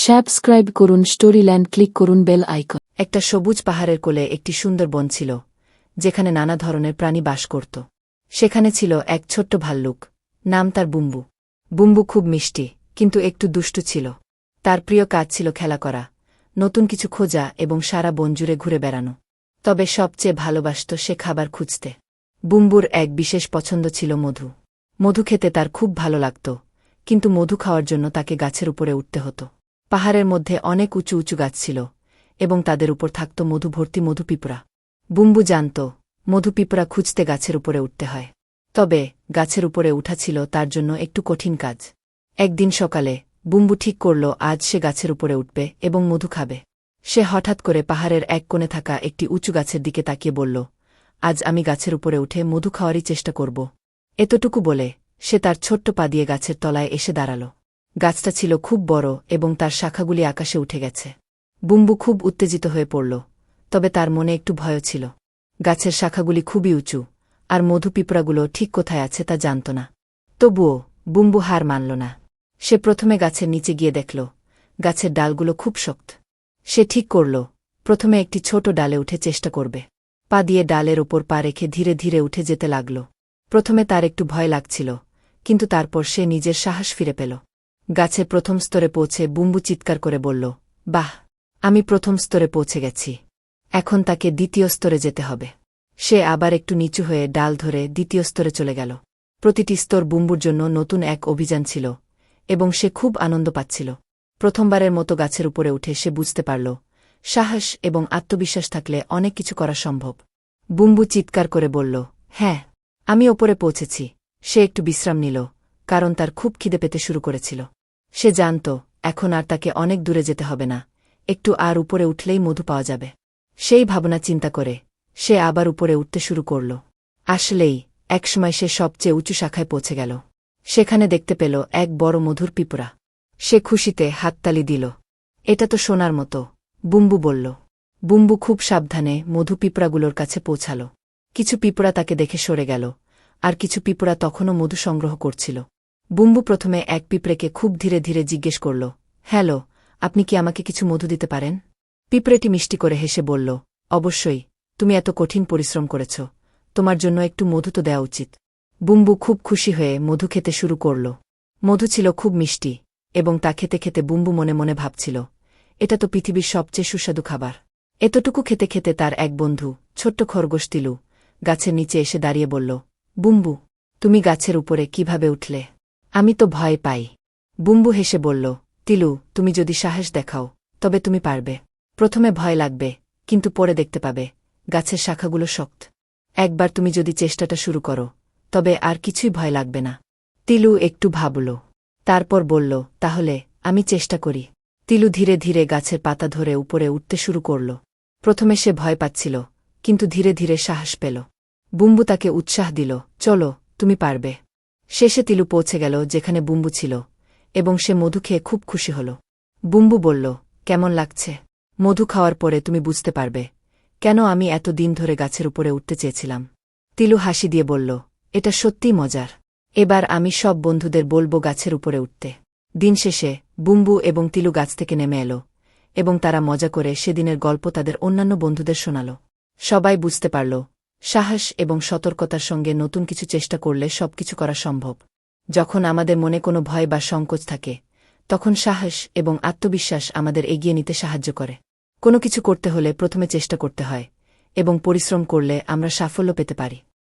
Subscribe করুন স্টোরিল্যান্ড, click করুন bell icon. একটা সবুজ পাহাড়ের কোলে একটি সুন্দর বন ছিল, যেখানে নানা ধরনের প্রাণী বাস করত। সেখানে ছিল এক ছোট্ট ভাল্লুক, নাম তার বুম্বু। বুম্বু খুব মিষ্টি, কিন্তু একটু দুষ্টু ছিল। তার প্রিয় কাজ ছিল খেলা করা, নতুন কিছু খোঁজা এবং সারা বন জুড়ে ঘুরে বেড়ানো। তবে সবচেয়ে ভালোবাসত সে খাবার খুঁজতে। বুম্বুর এক বিশেষ পছন্দ ছিল মধু। মধু খেতে তার খুব ভালো লাগত, কিন্তু মধু খাওয়ার জন্য তাকে গাছের উপরে উঠতে হতো। পাহাড়ের মধ্যে অনেক উঁচু উঁচু গাছ ছিল, এবং তাদের উপর থাকত মধু ভর্তি মধু পিঁপড়া। বুম্বু জানত, মধু পিঁপড়া খুঁজতে গাছের উপরে উঠতে হয়। তবে গাছের উপরে উঠা ছিল তার জন্য একটু কঠিন কাজ। একদিন সকালে বুম্বু ঠিক করল আজ সে গাছের উপরে উঠবে এবং মধু খাবে। সে হঠাৎ করে পাহাড়ের এক কোণে থাকা একটি উঁচু গাছের দিকে তাকিয়ে বলল, আজ আমি গাছের উপরে উঠে মধু খাওয়ারই চেষ্টা করব। এতটুকু বলে সে তার ছোট্ট পা দিয়ে গাছের তলায় এসে দাঁড়াল। গাছটা ছিল খুব বড় এবং তার শাখাগুলি আকাশে উঠে গেছে। বুম্বু খুব উত্তেজিত হয়ে পড়ল, তবে তার মনে একটু ভয়ও ছিল। গাছের শাখাগুলি খুবই উঁচু, আর মধু পিঁপড়াগুলো ঠিক কোথায় আছে তা জানত না। তবুও বুম্বু হার মানল না। সে প্রথমে গাছের নিচে গিয়ে দেখল গাছের ডালগুলো খুব শক্ত। সে ঠিক করল প্রথমে একটি ছোট ডালে উঠে চেষ্টা করবে। পা দিয়ে ডালের ওপর পা রেখে ধীরে ধীরে উঠে যেতে লাগল। প্রথমে তার একটু ভয় লাগছিল, কিন্তু তারপর সে নিজের সাহস ফিরে পেল। গাছের প্রথম স্তরে পৌঁছে বুম্বু চিৎকার করে বলল, বাহ, আমি প্রথম স্তরে পৌঁছে গেছি। এখন তাকে দ্বিতীয় স্তরে যেতে হবে। সে আবার একটু নিচু হয়ে ডাল ধরে দ্বিতীয় স্তরে চলে গেল। প্রতিটি স্তর বুম্বুর জন্য নতুন এক অভিযান ছিল, এবং সে খুব আনন্দ পাচ্ছিল। প্রথমবারের মতো গাছের উপরে উঠে সে বুঝতে পারল, সাহস এবং আত্মবিশ্বাস থাকলে অনেক কিছু করা সম্ভব। বুম্বু চিৎকার করে বলল, হ্যাঁ, আমি ওপরে পৌঁছেছি। সে একটু বিশ্রাম নিল, কারণ তার খুব খিদে পেতে শুরু করেছিল। সে জানত এখন আর তাকে অনেক দূরে যেতে হবে না, একটু আর উপরে উঠলেই মধু পাওয়া যাবে। সেই ভাবনা চিন্তা করে সে আবার উপরে উঠতে শুরু করল। আসলেই একসময় সে সবচেয়ে উঁচু শাখায় পৌঁছে গেল। সেখানে দেখতে পেল এক বড় মধুর পিঁপড়া। সে খুশিতে হাততালি দিল। এটা তো সোনার মতো, বুম্বু বলল। বুম্বু খুব সাবধানে মধু পিঁপড়াগুলোর কাছে পৌঁছাল। কিছু পিঁপড়া তাকে দেখে সরে গেল, আর কিছু পিঁপড়া তখনও মধু সংগ্রহ করছিল। বুম্বু প্রথমে এক পিঁপড়েকে খুব ধীরে ধীরে জিজ্ঞেস করল, হ্যালো, আপনি কি আমাকে কিছু মধু দিতে পারেন? পিঁপড়েটি মিষ্টি করে হেসে বলল, অবশ্যই, তুমি এত কঠিন পরিশ্রম করেছ, তোমার জন্য একটু মধু তো দেওয়া উচিত। বুম্বু খুব খুশি হয়ে মধু খেতে শুরু করল। মধু ছিল খুব মিষ্টি, এবং তা খেতে খেতে বুম্বু মনে মনে ভাবছিল, এটা তো পৃথিবীর সবচেয়ে সুস্বাদু খাবার। এতটুকু খেতে খেতে তার এক বন্ধু, ছোট্ট খরগোশ তিলু, গাছের নিচে এসে দাঁড়িয়ে বলল, বুম্বু, তুমি গাছের উপরে কিভাবে উঠলে? আমি তো ভয় পাই। বুম্বু হেসে বলল, তিলু, তুমি যদি সাহস দেখাও তবে তুমি পারবে। প্রথমে ভয় লাগবে, কিন্তু পরে দেখতে পাবে গাছের শাখাগুলো শক্ত। একবার তুমি যদি চেষ্টাটা শুরু করো, তবে আর কিছুই ভয় লাগবে না। তিলু একটু ভাবল, তারপর বলল, তাহলে আমি চেষ্টা করি। তিলু ধীরে ধীরে গাছের পাতা ধরে উপরে উঠতে শুরু করল। প্রথমে সে ভয় পাচ্ছিল, কিন্তু ধীরে ধীরে সাহস পেল। বুম্বু তাকে উৎসাহ দিল, চলো, তুমি পারবে। শেষে তিলু পৌঁছে গেল যেখানে বুম্বু ছিল, এবং সে মধু খেয়ে খুব খুশি হল। বুম্বু বলল, কেমন লাগছে? মধু খাওয়ার পরে তুমি বুঝতে পারবে কেন আমি এত দিন ধরে গাছের উপরে উঠতে চেয়েছিলাম। তিলু হাসি দিয়ে বলল, এটা সত্যিই মজার। এবার আমি সব বন্ধুদের বলবো গাছের উপরে উঠতে। দিন শেষে বুম্বু এবং তিলু গাছ থেকে নেমে এলো, এবং তারা মজা করে সেদিনের গল্প তাদের অন্যান্য বন্ধুদের শোনাল। সবাই বুঝতে পারল, সাহস এবং সতর্কতার সঙ্গে নতুন কিছু চেষ্টা করলে সবকিছু করা সম্ভব। যখন আমাদের মনে কোনো ভয় বা সংকোচ থাকে, তখন সাহস এবং আত্মবিশ্বাস আমাদের এগিয়ে নিতে সাহায্য করে। কোনো কিছু করতে হলে প্রথমে চেষ্টা করতে হয়, এবং পরিশ্রম করলে আমরা সাফল্য পেতে পারি।